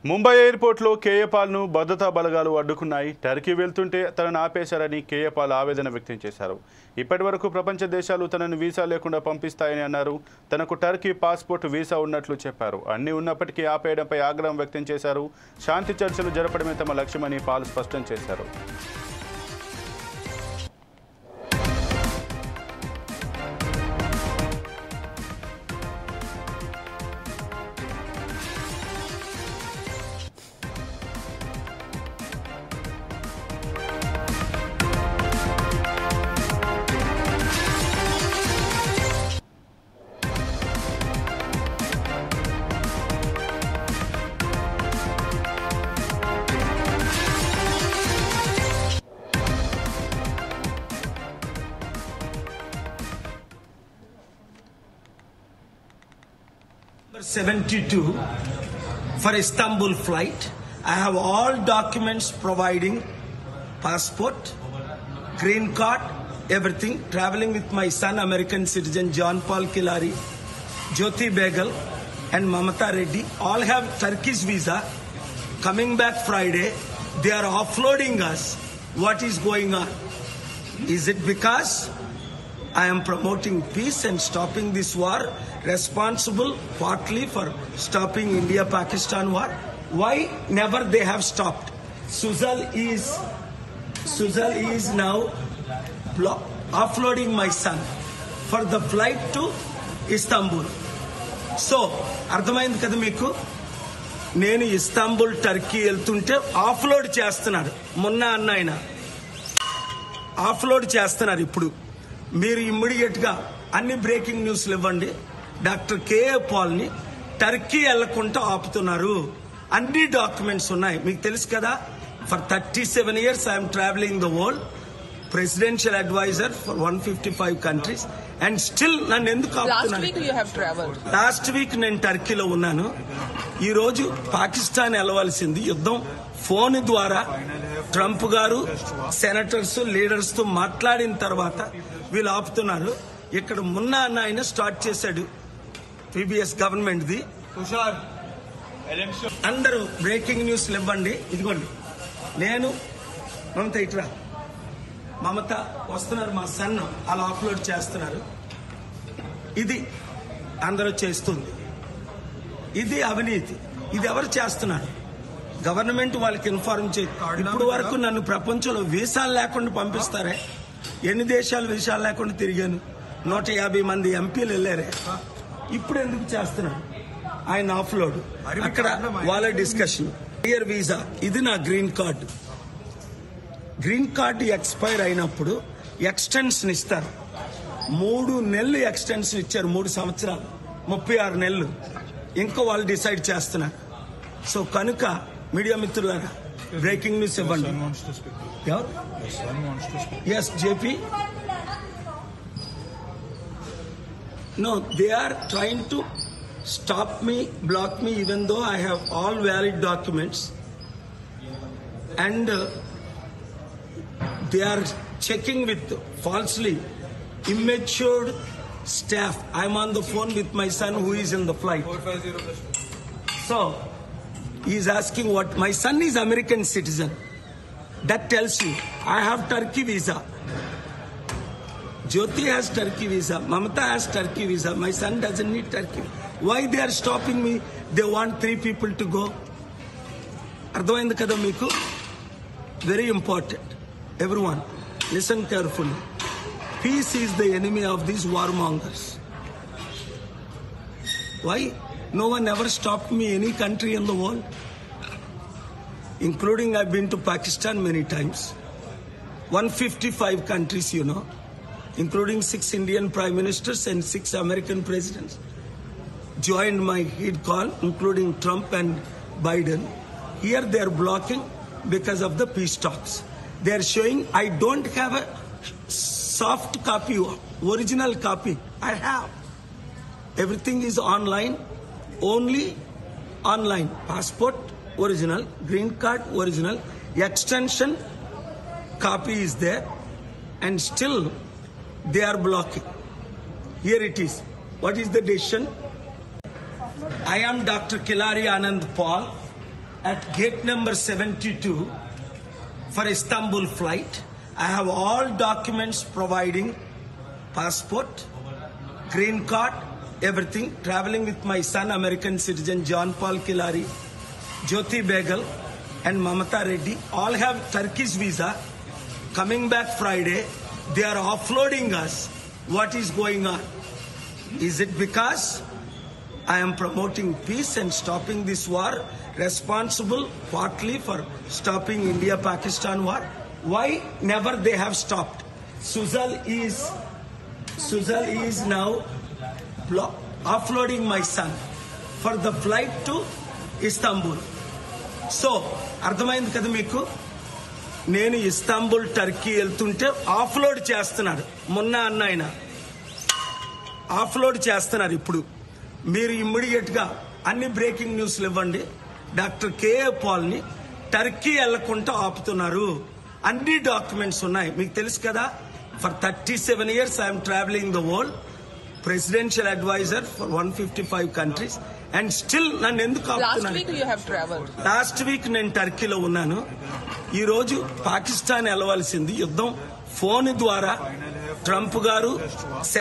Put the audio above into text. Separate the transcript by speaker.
Speaker 1: ముంబై ఎయిర్పోర్ట్లో కేఏపాల్ను భద్రతా బలగాలు అడ్డుకున్నాయి. టర్కీ వెళ్తుంటే తనను ఆపేశారని కేఏపాల్ ఆవేదన వ్యక్తం చేశారు. ఇప్పటివరకు ప్రపంచ దేశాలు తనను వీసా లేకుండా పంపిస్తాయని అన్నారు. తనకు టర్కీ పాస్పోర్ట్ వీసా ఉన్నట్లు చెప్పారు. అన్నీ ఉన్నప్పటికీ ఆపేయడంపై ఆగ్రహం వ్యక్తం చేశారు. శాంతి చర్చలు జరపడమే తమ లక్ష్యమని పాల్ స్పష్టం చేశారు.
Speaker 2: Number 72 for Istanbul flight. I have all documents providing passport, green card, everything. Traveling with my son, American citizen John Paul Kilari, Jyoti Begal and Mamata Reddy. All have Turkish visa. Coming back Friday, they are offloading us. What is going on? Is it because I am promoting peace and stopping this war, responsible partly for stopping India-Pakistan war? Why never they have stopped? Suzal is now offloading my son for the flight to Istanbul. So, అర్థమైంది కదా మీకు? నేను Istanbul Turkey వెళ్తుంటే off-load చేస్తున్నారు. మొన్న అన్న ఆయన off-load చేస్తున్నారు. ఇప్పుడు మీరు ఇమ్మీడియట్ గా అన్ని బ్రేకింగ్ న్యూస్లు ఇవ్వండి. డాక్టర్ కేఏ పాల్ ని టర్కీ వెళ్లకుండా ఆపుతున్నారు. అన్ని డాక్యుమెంట్స్ ఉన్నాయి. మీకు తెలుసు కదా, for 37 years I'm travelling the world, presidential adviser for 155 countries and still నన్ను ఎందుకు ఆపుతున్నారు? లాస్ట్ వీక్ నేను టర్కీలో ఉన్నాను. ఈ రోజు పాకిస్తాన్ వెళ్ళవలసింది యుద్ధం ఫోన్ ద్వారా ట్రంప్ గారు సెనేటర్స్ లీడర్స్ తో మాట్లాడిన తర్వాత వీళ్ళు ఆపుతున్నారు. ఇక్కడ మొన్న అన్న ఆయన స్టార్ట్ చేశాడు పీబీఎస్ గవర్నమెంట్ ది. అందరూ బ్రేకింగ్ న్యూస్ ఇవ్వండి. ఇదిగోండి, నేను మమత ఇట్రా, మమత వస్తున్నారు, మా సన్ అలా అప్లోడ్ చేస్తున్నారు. ఇది అందరూ చేస్తుంది. ఇది అవినీతి. ఇది ఎవరు చేస్తున్నారు? గవర్నమెంట్ వాళ్ళకి ఇన్ఫార్మ్ చేయి. ఇప్పుడు వరకు నన్ను ప్రపంచంలో వీసాలు లేకుండా పంపిస్తారే? ఎన్ని దేశాలు వీసాలు లేకుండా తిరిగాను? 150 మంది ఎంపీలు వెళ్ళారే. ఇప్పుడు ఎందుకు చేస్తున్నారు? ఆయన ఆఫ్లోడ్ అక్కడ వాళ్ళ డిస్కషన్. ఇయర్ వీసా, ఇది నా green card. Green card expire అయినప్పుడు ఎక్స్టెన్షన్ ఇస్తారు. 3 నెలలు ఎక్స్టెన్షన్ ఇచ్చారు. 3 సంవత్సరాలు 36 నెలలు. ఇంకా వాళ్ళు డిసైడ్ చేస్తున్నారు. సో కనుక మీడియా మిత్రులారా బ్రేకింగ్ న్యూస్ ఇవ్వండి. Yes JP, no, they are trying to stop me, block me, even though I have all valid documents, and they are checking with falsely immature staff. I'm on the phone with my son who is in the flight. So he is asking what my son is American citizen. That tells you I have Turkey visa. Jyoti has Turkey visa. Mamata has Turkey visa. My son doesn't need Turkey. Why they are stopping me? They want 3 people to go. అర్థమైంది కదా మీకు? Very important. Everyone, listen carefully. Peace is the enemy of these warmongers. Why? No one ever stopped me any country in the world. Including I've been to Pakistan many times. 155 countries, you know, including 6 Indian prime ministers and 6 American presidents joined my head call, including Trump and Biden. Here they are blocking because of the peace talks. They are showing I don't have a soft copy, original copy. I have. Everything is online, only online. Passport original, green card original, extension copy is there, and still they are blocking. Here it is. What is the decision? I am Dr. Kilari Anand Paul. at gate number 72 for Istanbul flight. I have all documents providing passport, green card, everything. Traveling with my son, American citizen John Paul Kilari, Jyoti Begal, and Mamata Reddy. All have Turkish visa. Coming back Friday, they are offloading us. What is going on? Is it because I am promoting peace and stopping this war, responsible partly for stopping India-Pakistan war? Why never they have stopped? Suzal is now offloading my son for the flight to Istanbul. So, అర్థమైంది కదా మీకు? నేను Istanbul Turkey వెళ్తుంటే off-load చేస్తున్నారు. మొన్న అన్న ఆయన off-load చేస్తున్నారు. ఇప్పుడు మీరు ఇమ్మీడియట్ గా అన్ని బ్రేకింగ్ న్యూస్లు ఇవ్వండి. డాక్టర్ కేఏ పాల్ని టర్కీ వెళ్లకుండా ఆపుతున్నారు. అన్ని డాక్యుమెంట్స్ ఉన్నాయి. మీకు తెలుసు కదా, for 37 years I'm travelling the world, presidential adviser for 155 countries, and still నన్ను ఎందుకు ఆపుతున్నారు? లాస్ట్ వీక్ నేను టర్కీలో ఉన్నాను. ఈ రోజు పాకిస్తాన్ వెళ్ళవలసింది యుద్ధం ఫోన్ ద్వారా ట్రంప్ గారు